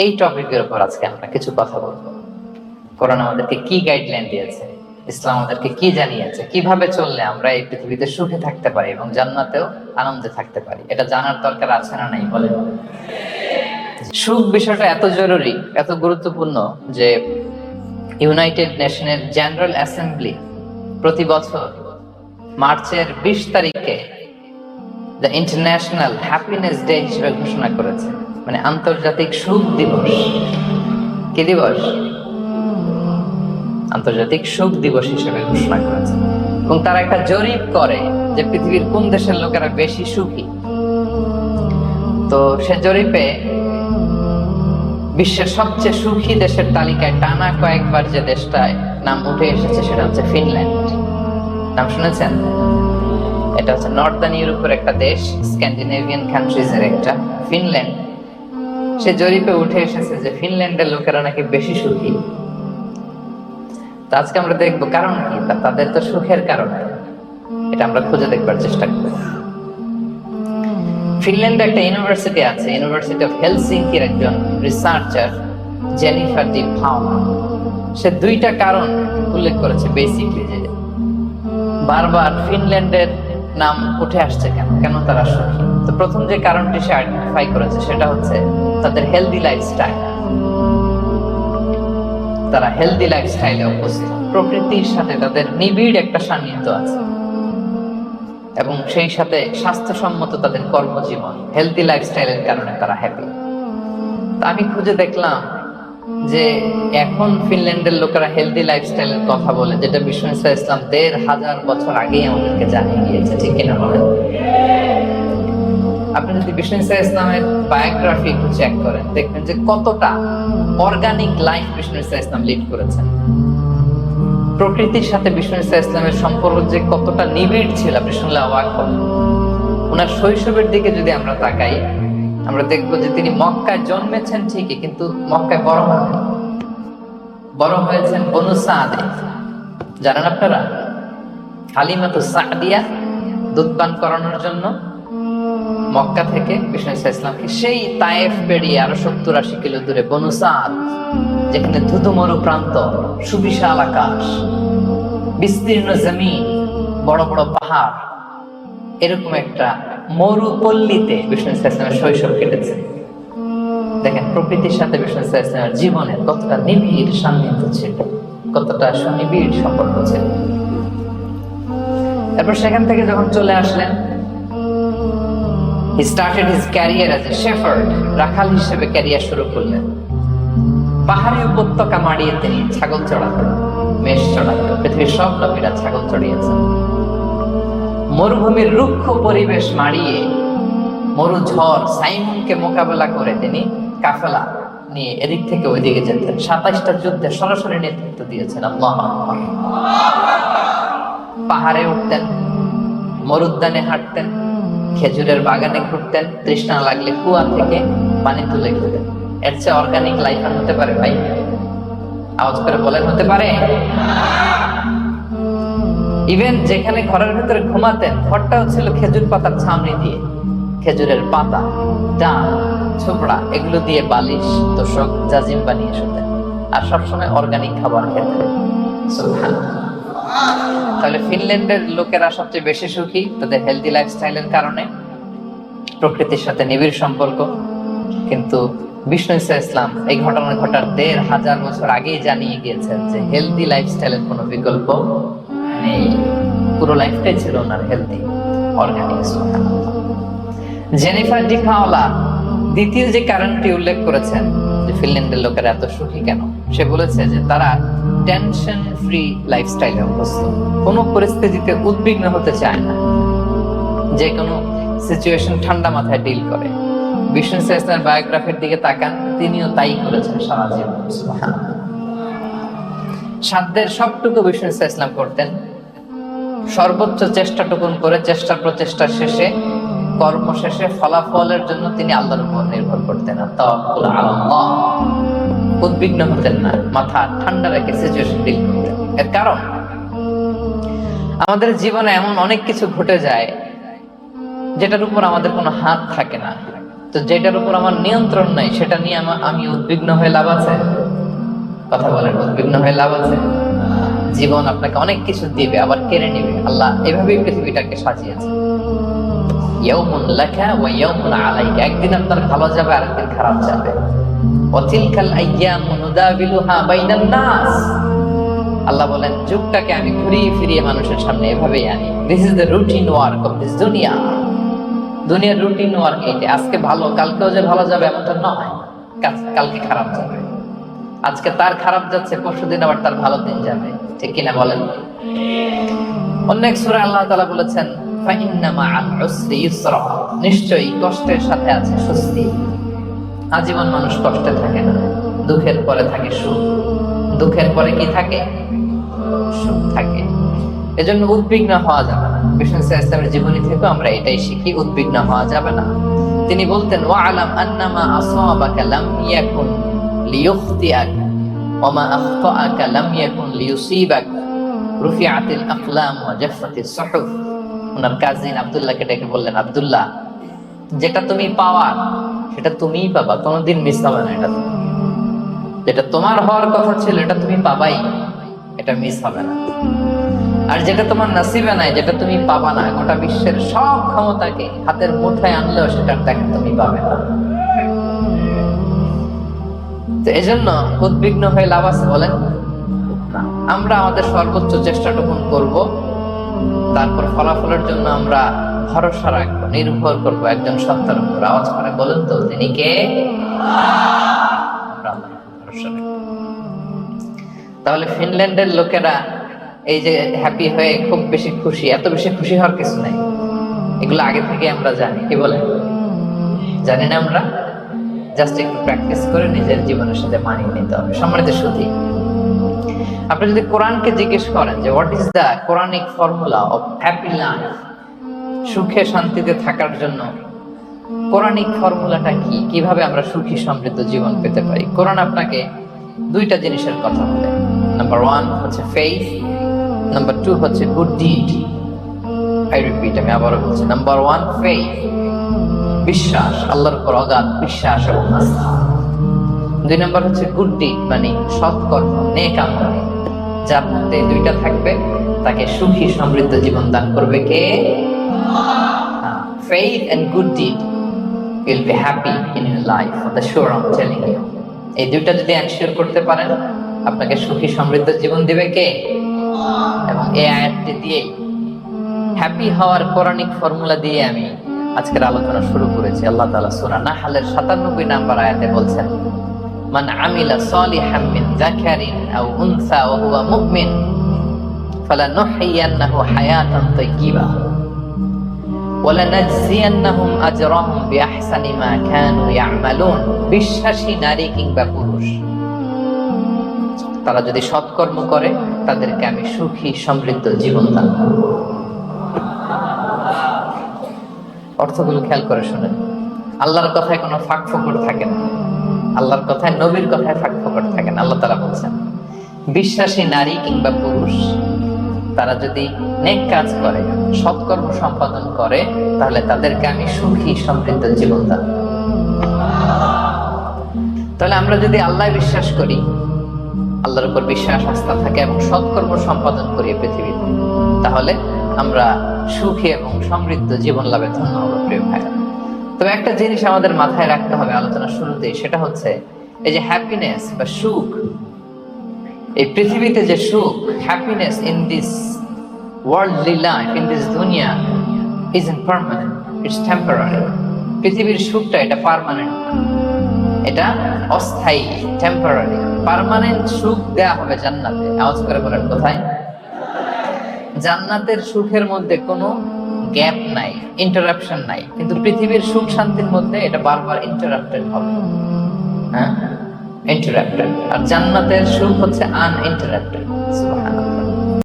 এই টপিকের উপর আজকে আমরা কিছু কথা বলবো। কোরআন আমাদেরকে কি গাইডলাইন দিয়েছে, ইসলাম আমাদেরকে কি জানিয়েছে, কিভাবে চললে আমরা এই পৃথিবীতে সুখে থাকতে পারি এবং জান্নাতেও আনন্দে থাকতে পারি, এটা জানার দরকার আছে না নাই বলেন? সুখ বিষয়টা এত জরুরি, এত গুরুত্বপূর্ণ যে ইউনাইটেড নেশনের জেনারেল অ্যাসেম্বলি প্রতি বছর মার্চের 20 তারিখে দ্য ইন্টারন্যাশনাল হ্যাপিনেস ডে হিসেবে ঘোষণা করেছে, মানে আন্তর্জাতিক সুখ দিবস। কি দিবস? আন্তর্জাতিক সুখ দিবস হিসেবে ঘোষণা করেছে। এবং তারা একটা জরিপ করে যে পৃথিবীর কোন দেশের লোকেরা বেশি সুখী। তো সে জরিপে বিশ্বের সবচেয়ে সুখী দেশের তালিকায় টানা কয়েকবার যে দেশটায় নাম উঠে এসেছে সেটা হচ্ছে ফিনল্যান্ড। নাম শুনেছেন? এটা হচ্ছে নর্দার্ন ইউরোপের একটা দেশ, স্ক্যান্ডিনেভিয়ান কান্ট্রিজের একটা, ফিনল্যান্ড। সে জরিপে উঠে এসেছে যে ফিনল্যান্ডের লোকেরা নাকি বেশি সুখী। তো আজকে আমরা দেখবো কারণ কি, তাদের তো সুখের কারণ, এটা আমরা খুঁজে দেখবার চেষ্টা করব। ফিনল্যান্ডে একটা ইউনিভার্সিটি আছে, ইউনিভার্সিটি অফ হেলসিঙ্কির একজন রিসার্চার জেনিফার ডি পাওলা, সে দুইটা কারণ উল্লেখ করেছে বেসিকলি, যে বারবার ফিনল্যান্ডের নাম উঠে আসছে কেন, কেন তারা সুখী। তো প্রথম যে কারণটি সে আইডেন্টিফাই করেছে সেটা হচ্ছে তাদের হেলদি লাইফস্টাইল। তারা হেলদি লাইফস্টাইলে অভ্যস্ত, প্রকৃতির সাথে তাদের নিবিড় একটা সান্নিধ্য আছে এবং সেই সাথে স্বাস্থ্যসম্মত তাদের কর্মজীবন, হেলদি লাইফস্টাইলের কারণে তারা হ্যাপি। তা আমি খুঁজে দেখলাম যে এখন ফিনল্যান্ডের লোকেরা হেলদি লাইফস্টাইলের কথা বলে, যেটা বিষ্ণু ইসলাম 1500 বছর আগেই আমাদেরকে জানিয়ে গিয়েছে, ঠিক কিনা বলেন? আপনি যদি বিষ্ণু ইসলামের বায়োগ্রাফি একটু চেক করেন, দেখবেন যে কতটা অর্গানিক লাইফ বিষ্ণু ইসলাম লিড করেছেন। প্রকৃতির সাথে বিষ্ণু ইসলামের সম্পর্ক যে কতটা নিবিড় ছিল আপনি শুনলে অবাক হবেন। ওনার শৈশবের দিকে যদি আমরা তাকাই, আমরা দেখবো যে তিনি মক্কায় জন্মেছেন ঠিকই, কিন্তু মক্কায় বড় হয়েছেন বনু সাদে। জানেন আপনারা? হালিমাতু সাদিয়া দুধ পান করানোর জন্য মক্কা থেকে বিষ্ণু ইসলামকে সেই তায়েফ পেরিয়ে আরো 70-80 কিলো দূরে বনু সাদ, যেখানে ধুধুমরু প্রান্ত, সুবিশাল আকাশ, বিস্তীর্ণ জমিন, বড় বড় পাহাড়, এরকম একটা মরুপল্লীতে বিষ্ণু ইসলামের শৈশব কেটেছে। দেখেন প্রকৃতির সাথে বিষ্ণু ইসলামের জীবনের কতটা নিবিড় সান্নিধ্য ছিল, কতটা সুনিবিড় সম্পর্ক ছিল। এরপর সেখান থেকে যখন চলে আসলেন, he started his career as a shepherd, রাখাল হিসেবে ক্যারিয়ার শুরু করলেন। পাহাড়ি উপত্যকা মাড়িয়ে তিনি ছাগল চড়াতেন, মেষ চড়াতেন। পৃথিবীর সব নবীরা ছাগল চড়িয়েছেন। মরুভূমির রুক্ষ পরিবেশ মাড়িয়ে মরু ঝড় সাইমনকে মোকাবেলা করে তিনি কাফেলা নিয়ে এদিক থেকে ওইদিকে যেতেন। 27টা যুদ্ধে সরাসরি নেতৃত্ব দিয়েছেন। আল্লাহু আকবার। পাহাড়ে উঠতেন, মরুদ্যানে হাঁটতেন, খেজুরের বাগানে ঘুরতেন, তৃষ্ণা লাগলে কুয়া থেকে পানি তুলে খেতেন। এর চেয়ে অর্গানিক লাইফ আর হতে পারে ভাই? আওয়াজ করে বলেন, হতে পারে? ইভেন যেখানে ঘরের ভিতরে ঘুমাতেন, ঘরটাও ছিল খেজুর পাতার ছাউনি দিয়ে, খেজুরের পাতা, ডাল, ছোবড়া, এগুলো দিয়ে বালিশ, তোশক, জাজিম বানিয়ে শুতেন। আর সবসময় অর্গানিক খাবার খেতেন। সুবহানাল্লাহ। তাহলে ফিনল্যান্ডের লোকেরা সবচেয়ে বেশি সুখী তাদের হেলদি লাইফস্টাইলের কারণে, প্রকৃতির সাথে নিবিড় সম্পর্ক। কিন্তু বিষ্ণু ইসলাম এই ঘটনা ঘটার 1500 বছর আগেই জানিয়ে গিয়েছেন যে হেলদি লাইফস্টাইলের কোনো বিকল্প নেই। পুরো লাইফটাই ছিল ওনার healthy, organic. Jennifer de Paola দ্বিতীয় যে কারণটি উল্লেখ করেছেন যে ফিনল্যান্ডের লোকেরা এত সুখী কেন, সে বলেছে যে তারা টেনশন ফ্রি লাইফস্টাইলে অভ্যস্ত, কোনো পরিস্থিতিতে উদ্বিগ্ন হতে চায় না, যে কোনো সিচুয়েশন ঠান্ডা মাথায় ডিল করে। বিষ্ণু ইসলামের বায়োগ্রাফির দিকে তাকান, তিনিও তাই করেছেন সারা জীবন। সাধ্যের সবটুকু বিষ্ণু ইসলাম করতেন, সর্বোচ্চ চেষ্টাটুকুন করে চেষ্টার প্রচেষ্টা শেষে, কর্ম শেষে ফলাফলের জন্য তিনি আল্লাহর উপর নির্ভর করতেন। তাওয়াক্কুল আলাল্লাহ। উদ্বিগ্ন হতেন না, মাথা ঠান্ডা রেখে সিচুয়েশন ডিল করতেন। এর কারণ আমাদের জীবনে এমন অনেক কিছু ঘটে যায় যেটার উপর আমাদের কোনো হাত থাকে না। তো তো যেটার উপর আমার নিয়ন্ত্রণ নাই সেটা নিয়ে আমি উদ্বিগ্ন হয়ে লাভ আছে? কথা বলেন, উদ্বিগ্ন হয়ে লাভ আছে? জীবন আপনাকে অনেক কিছু দিবে, আবার কেড়ে নিবে। আল্লাহ এভাবেই পৃথিবীটাকে সাজিয়েছে। ইয়াউমুন লাকা ওয়া ইয়াউমুন আলাইকা, একদিন আপনার ভালো যাবে, আরেকদিন খারাপ যাবে। ওয়া তিলকাল আইয়ামু নুদাবিলুহা বাইনান নাস, আল্লাহ বলেন যুগটাকে আমি ঘুরিয়ে ফিরিয়ে মানুষের সামনে এভাবেই আনি। This is the routine work of this দুনিয়া। দুনিয়ার রুটিন ওয়ার্ক এইটা। আজকে ভালো, কালকেও যে ভালো যাবে এমনটা নয়, কালকে খারাপ যাবে। আজকে তার খারাপ যাচ্ছে, পরশুদিন আবার তার ভালো দিন যাবে, ঠিক কিনা বলেন? অন্য এক সূরায় আল্লাহ তাআলা বলেছেন ফাইন্না মাআল উসরি ইউসরা, নিশ্চয়ই কষ্টের সাথে আছে স্বস্তি। আজীবন মানুষ কষ্টে থাকে না, দুঃখের পরে থাকে সুখ। দুঃখের পরে কি থাকে? সুখ থাকে। এজন্য উদ্বিগ্ন হওয়া যাবে না। বিষ্ণু ইসলামের জীবনী থেকে আমরা এটাই শিখি, উদ্বিগ্ন হওয়া যাবে না। তিনি বলতেন ওয়া'লাম আন্নামা আসাবাকা লাম ইয়াকুন লিয়ুখতিআক ওয়া মা আখতাআকা লাম ইয়াকুন লিয়ুসিবাক রুফিআতিল আকলাম ওয়া জাফফাতিস সুহুফ। ওনার কাজিন আব্দুল্লাহকে ডেকে বললেন, আব্দুল্লাহ, যেটা তুমি পাওয়ার সেটা তুমিই পাবা, কোনোদিন মিস হবে না। এটা যেটা তোমার হওয়ার কথা ছিল এটা তুমি পাবাই, এটা মিস হবে না। আর যেটা তোমার নসিবে নাই, যেটা তুমি পাবা না, গোটা বিশ্বের সব ক্ষমতাকে হাতের মুঠোয় আনলেও সেটার দেখা তুমি পাবে না। তো এজন্য উদ্বিগ্ন হয়ে লাভ আছে বলেন? আমরা আমাদের সর্বোচ্চ চেষ্টাটুকু করব, তারপর ফলাফলের জন্য আমরা ভরসা রাখবো, নির্ভর করবো একজন সত্তার উপর। আওয়াজ করে বলেন তো, তিনি কে? তাহলে ফিনল্যান্ডের লোকেরা এই যে হ্যাপি হয়ে খুব বেশি খুশি, এত বেশি খুশি হওয়ার কিছু নাই। এগুলো আগে থেকে আমরা জানি, কি বলেন? জানি না আমরা? জাস্ট একটু প্র্যাকটিস করে নিজের জীবনের সাথে মানিয়ে নিতে হবে। সম্মানিত সুধী, আপনি যদি কোরআনকে জিজ্ঞেস করেন যে what is the Quranic formula of happy life, সুখে শান্তিতে থাকার জন্য কোরআনিক ফর্মুলাটা কি, কিভাবে আমরা সুখী সমৃদ্ধ জীবন পেতে পারি, কোরআন আপনাকে দুইটা জিনিসের কথা বলে। নাম্বার 1 হচ্ছে ফেইথ, নাম্বার 2 হচ্ছে গুড ডিড। আই রিপিট, আমি আবারও বলছি, নাম্বার 1 ফেইথ, বিশ্বাস, আল্লাহর উপর অগাধ বিশ্বাস এবং আস্থা। 2 নাম্বার হচ্ছে গুড ডিড, মানে সৎকর্ম, নেক আমল। যার মধ্যে দুইটা থাকবে তাকে সুখী সমৃদ্ধ জীবন দান করবে কে? Faith and good deed will be happy in your life, for the sure I'm telling you. এই দুইটা যদি এনশিওর করতে পারেন, আপনাকে সুখী সমৃদ্ধ জীবন দিবে কে? এবং এই আয়াতটি দিয়ে, হ্যাপি হওয়ার কোরআনিক ফর্মুলা দিয়ে আমি আজকের আলোচনা শুরু করেছি। আল্লাহ তাআলা সূরা নাহলের 97 নম্বর আয়াতে বলছেন, মান আমিলা সালিহাম মিন যাকারিন আও উনসা ওয়া হুয়া মুমিন ফালানুহইয়ান্নাহু হায়াতান তাইয়্যিবা ওয়ালানাজজিয়ান্নাহুম আজরাহুম বিআহসানি মা কানু ইয়ামালুন। বিশ্বাসী নারী কিংবা পুরুষ তারা যদি সৎকর্ম করে, তাদেরকে আমি সুখী সমৃদ্ধ জীবন দান করব। অর্থগুলো খেয়াল করে শুনেন। আল্লাহর কথায় কোনো ফাঁক ফোকর থাকে না, আল্লাহর কথায়, নবীর কথায় ফাঁক ফোকর থাকে না। আল্লাহ তাআলা বলছেন বিশ্বাসী নারী কিংবা পুরুষ তারা যদি নেক কাজ করে, সৎকর্ম সম্পাদন করে, তাহলে তাদেরকে আমি সুখী সমৃদ্ধ জীবন দান। তাহলে আমরা যদি আল্লাহ বিশ্বাস করি, আল্লাহর উপর বিশ্বাস আস্থা থাকে এবং সৎকর্ম সম্পাদন করি পৃথিবীতে, তাহলে আমরা সুখী এবং সমৃদ্ধ জীবন লাভে ধন্য হব। প্রিয় ভাইরা, তবে একটা জিনিস আমাদের মাথায় রাখতে হবে আলোচনার শুরুতেই, সেটা হচ্ছে এই যে হ্যাপিনেস বা সুখ, এই পৃথিবীতে যে সুখ, happiness in this worldly life, in this দুনিয়া ইজন্ট পার্মানেন্ট, ইটস টেম্পোরারি। পৃথিবীর সুখটা এটা পার্মানেন্ট, এটা অস্থায়ী, টেম্পোরারি। পার্মানেন্ট সুখ দেয়া হবে জান্নাতে। আওয়াজ করে বলেন কোথায়? জান্নাতের সুখের মধ্যে কোনো গ্যাপ নাই, ইন্টারাপশন নাই। কিন্তু পৃথিবীর সুখ শান্তির মধ্যে এটা বারবার ইন্টারাপ্টেড হবে। হ্যাঁ, ইন্টারাপ্টেড। আর জান্নাতের সুখ হচ্ছে আনইন্টারাপ্টেড। সুবহানাল্লাহ।